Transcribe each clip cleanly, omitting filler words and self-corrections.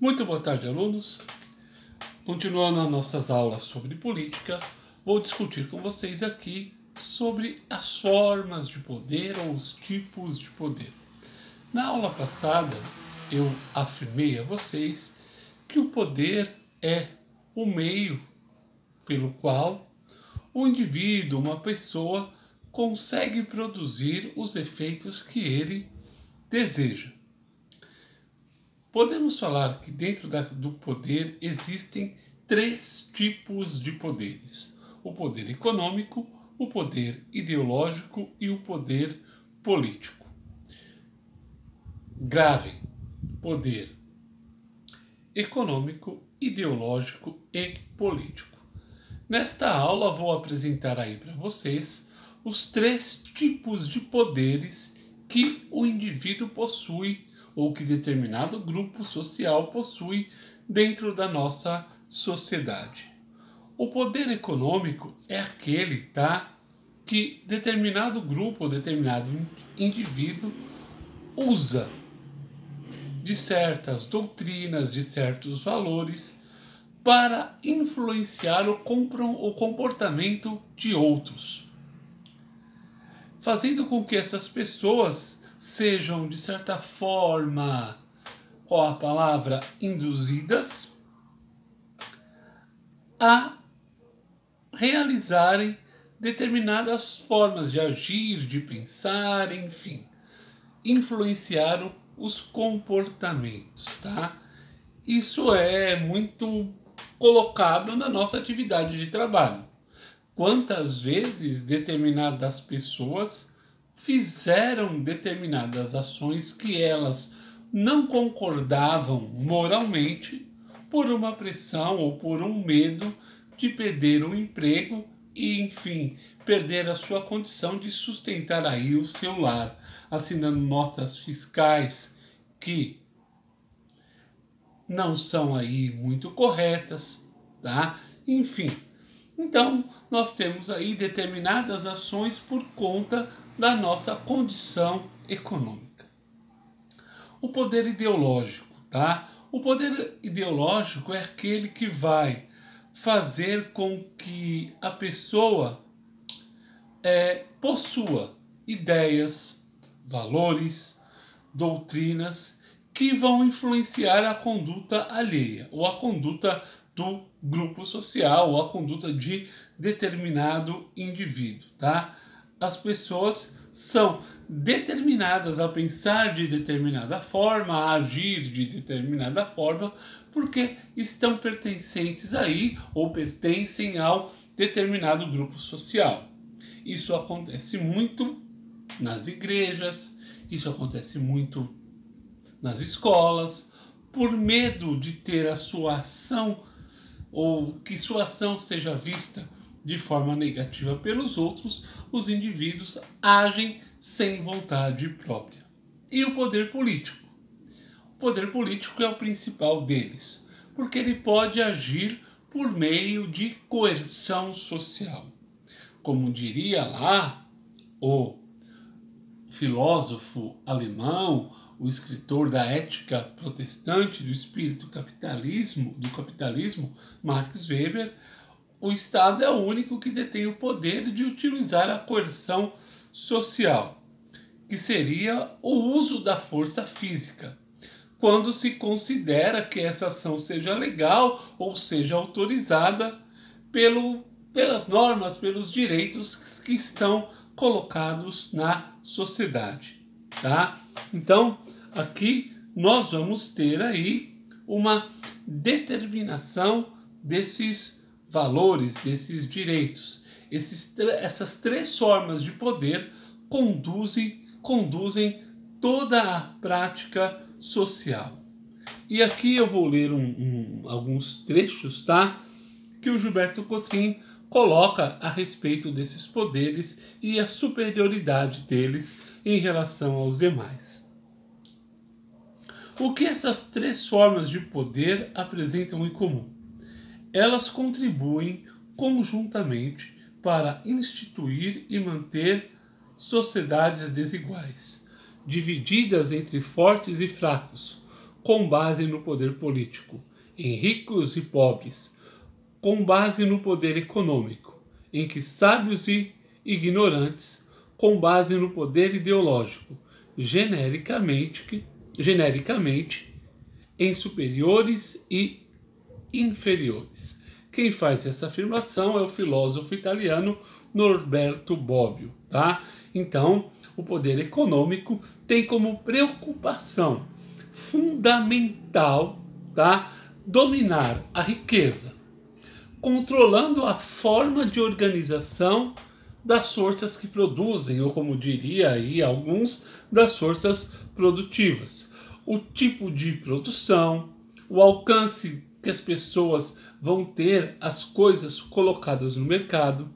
Muito boa tarde, alunos. Continuando as nossas aulas sobre política, vou discutir com vocês aqui sobre as formas de poder ou os tipos de poder. Na aula passada, eu afirmei a vocês que o poder é o meio pelo qual o indivíduo, uma pessoa, consegue produzir os efeitos que ele deseja. Podemos falar que dentro do poder existem três tipos de poderes: o poder econômico, o poder ideológico e o poder político. Gravem: poder econômico, ideológico e político. Nesta aula vou apresentar aí para vocês os três tipos de poderes que o indivíduo possui ou que determinado grupo social possui dentro da nossa sociedade. O poder econômico é aquele, que determinado grupo ou determinado indivíduo usa de certas doutrinas, de certos valores para influenciar o comportamento de outros, fazendo com que essas pessoas sejam, de certa forma, qual a palavra, induzidas a realizarem determinadas formas de agir, de pensar, enfim, influenciar os comportamentos, Isso é muito colocado na nossa atividade de trabalho. Quantas vezes determinadas pessoas fizeram determinadas ações que elas não concordavam moralmente por uma pressão ou por um medo de perder o emprego e, enfim, perder a sua condição de sustentar aí o seu lar, assinando notas fiscais que não são aí muito corretas, Enfim, então nós temos aí determinadas ações por conta da nossa condição econômica. O poder ideológico, O poder ideológico é aquele que vai fazer com que a pessoa possua ideias, valores, doutrinas que vão influenciar a conduta alheia, ou a conduta do grupo social, ou a conduta de determinado indivíduo, As pessoas são determinadas a pensar de determinada forma, a agir de determinada forma, porque estão pertencentes aí, ou pertencem ao determinado grupo social. Isso acontece muito nas igrejas, isso acontece muito nas escolas, por medo de ter a sua ação ou que sua ação seja vista de forma negativa pelos outros, os indivíduos agem sem vontade própria. E o poder político? O poder político é o principal deles, porque ele pode agir por meio de coerção social. Como diria lá o filósofo alemão, o escritor da ética protestante do espírito do capitalismo, Max Weber, o Estado é o único que detém o poder de utilizar a coerção social, que seria o uso da força física, quando se considera que essa ação seja legal ou seja autorizada pelas normas, pelos direitos que estão colocados na sociedade, Então, aqui nós vamos ter aí uma determinação desses valores, desses direitos. Essas três formas de poder conduzem toda a prática social. E aqui eu vou ler alguns trechos, que o Gilberto Cotrim coloca a respeito desses poderes e a superioridade deles em relação aos demais. O que essas três formas de poder apresentam em comum? Elas contribuem conjuntamente para instituir e manter sociedades desiguais, divididas entre fortes e fracos, com base no poder político, em ricos e pobres, com base no poder econômico, em que sábios e ignorantes, com base no poder ideológico, genericamente em superiores e inferiores. Quem faz essa afirmação é o filósofo italiano Norberto Bobbio, tá? Então, o poder econômico tem como preocupação fundamental, tá, dominar a riqueza, controlando a forma de organização das forças que produzem, ou como diria aí alguns, das forças produtivas. O tipo de produção, o alcance que as pessoas vão ter as coisas colocadas no mercado.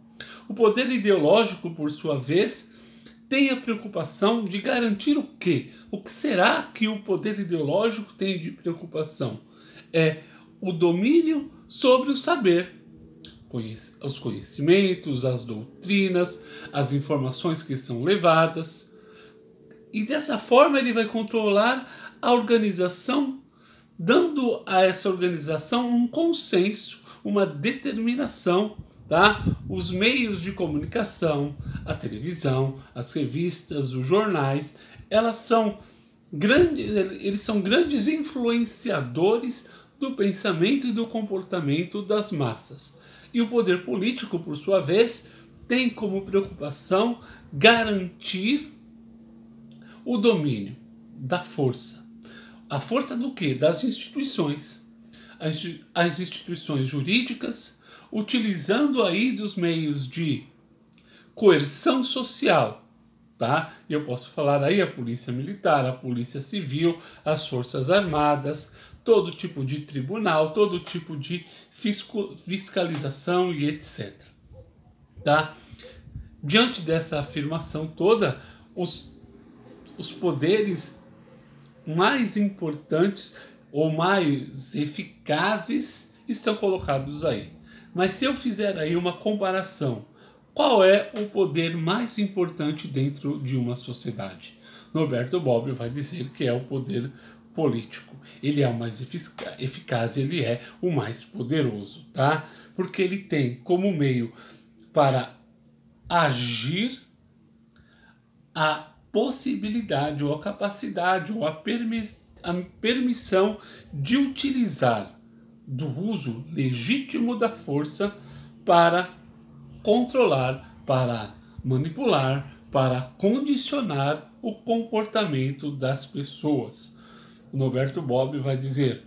O poder ideológico, por sua vez, tem a preocupação de garantir o quê? O que será que o poder ideológico tem de preocupação? É o domínio sobre o saber, os conhecimentos, as doutrinas, as informações que são levadas. E dessa forma ele vai controlar a organização, dando a essa organização um consenso, uma determinação, tá? Os meios de comunicação, a televisão, as revistas, os jornais, eles são grandes influenciadores do pensamento e do comportamento das massas. E o poder político, por sua vez, tem como preocupação garantir o domínio da força. A força do quê? Das instituições. As instituições jurídicas, utilizando aí dos meios de coerção social, tá? Eu posso falar aí a polícia militar, a polícia civil, as forças armadas, todo tipo de tribunal, todo tipo de fiscalização e etc. Tá? Diante dessa afirmação toda, os poderes mais importantes ou mais eficazes estão colocados aí. Mas se eu fizer aí uma comparação, qual é o poder mais importante dentro de uma sociedade? Norberto Bobbio vai dizer que é o poder político. Ele é o mais eficaz, ele é o mais poderoso, tá? Porque ele tem como meio para agir a possibilidade ou a capacidade ou a permissão de utilizar do uso legítimo da força para controlar, para manipular, para condicionar o comportamento das pessoas. O Norberto Bobbio vai dizer: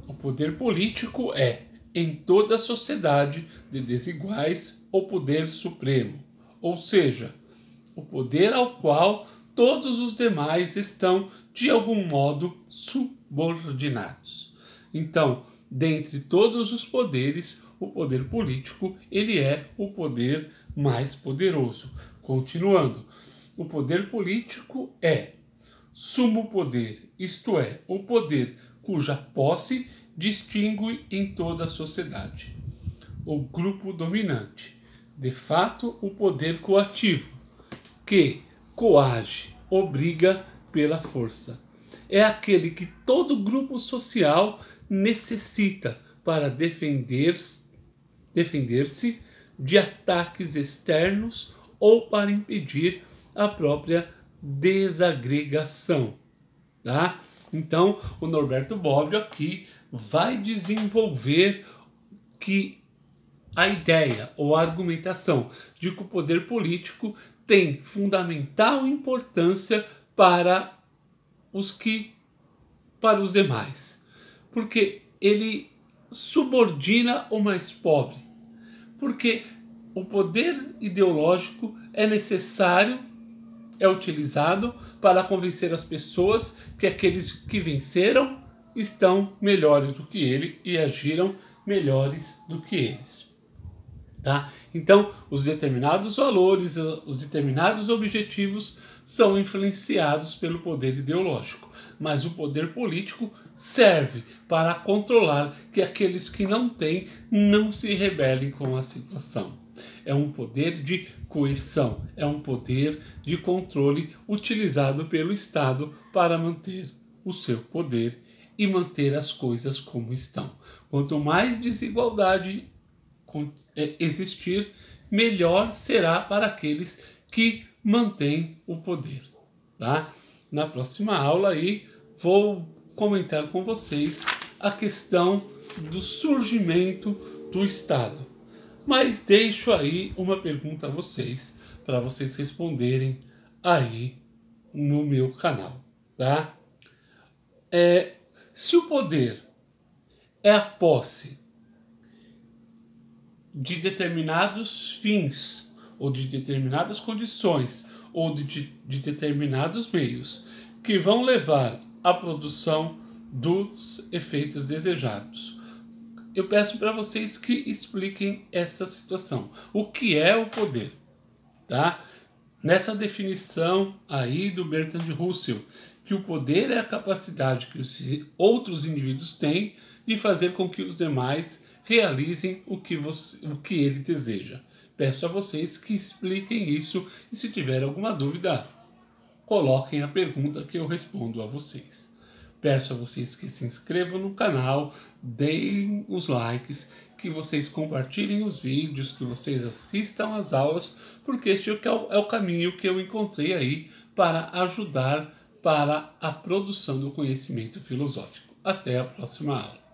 o poder político é, em toda a sociedade de desiguais, o poder supremo, ou seja, o poder ao qual todos os demais estão, de algum modo, subordinados. Então, dentre todos os poderes, o poder político, ele é o poder mais poderoso. Continuando, o poder político é sumo poder, isto é, o poder cuja posse distingue em toda a sociedade. O grupo dominante, de fato, o poder coativo, que coage, obriga pela força. É aquele que todo grupo social necessita para defender-se de ataques externos ou para impedir a própria desagregação, tá? Então, o Norberto Bobbio aqui vai desenvolver que a ideia ou a argumentação de que o poder político tem fundamental importância para os demais, porque ele subordina o mais pobre, porque o poder ideológico é necessário, é utilizado para convencer as pessoas que aqueles que venceram estão melhores do que ele e agiram melhores do que eles. Tá? Então, os determinados valores, os determinados objetivos são influenciados pelo poder ideológico, mas o poder político serve para controlar que aqueles que não têm não se rebelem com a situação. É um poder de coerção, é um poder de controle utilizado pelo Estado para manter o seu poder e manter as coisas como estão. Quanto mais desigualdade existir, melhor será para aqueles que mantêm o poder. Tá? Na próxima aula aí vou comentar com vocês a questão do surgimento do Estado. Mas deixo aí uma pergunta a vocês, para vocês responderem aí no meu canal, tá? Se o poder é a posse de determinados fins, ou de determinadas condições, ou de determinados meios, que vão levar à produção dos efeitos desejados, eu peço para vocês que expliquem essa situação. O que é o poder? Tá? Nessa definição aí do Bertrand Russell, que o poder é a capacidade que os outros indivíduos têm de fazer com que os demais realizem o que ele deseja. Peço a vocês que expliquem isso e, se tiver alguma dúvida, coloquem a pergunta que eu respondo a vocês. Peço a vocês que se inscrevam no canal, deem os likes, que vocês compartilhem os vídeos, que vocês assistam às aulas, porque este é o caminho que eu encontrei aí para ajudar para a produção do conhecimento filosófico. Até a próxima aula.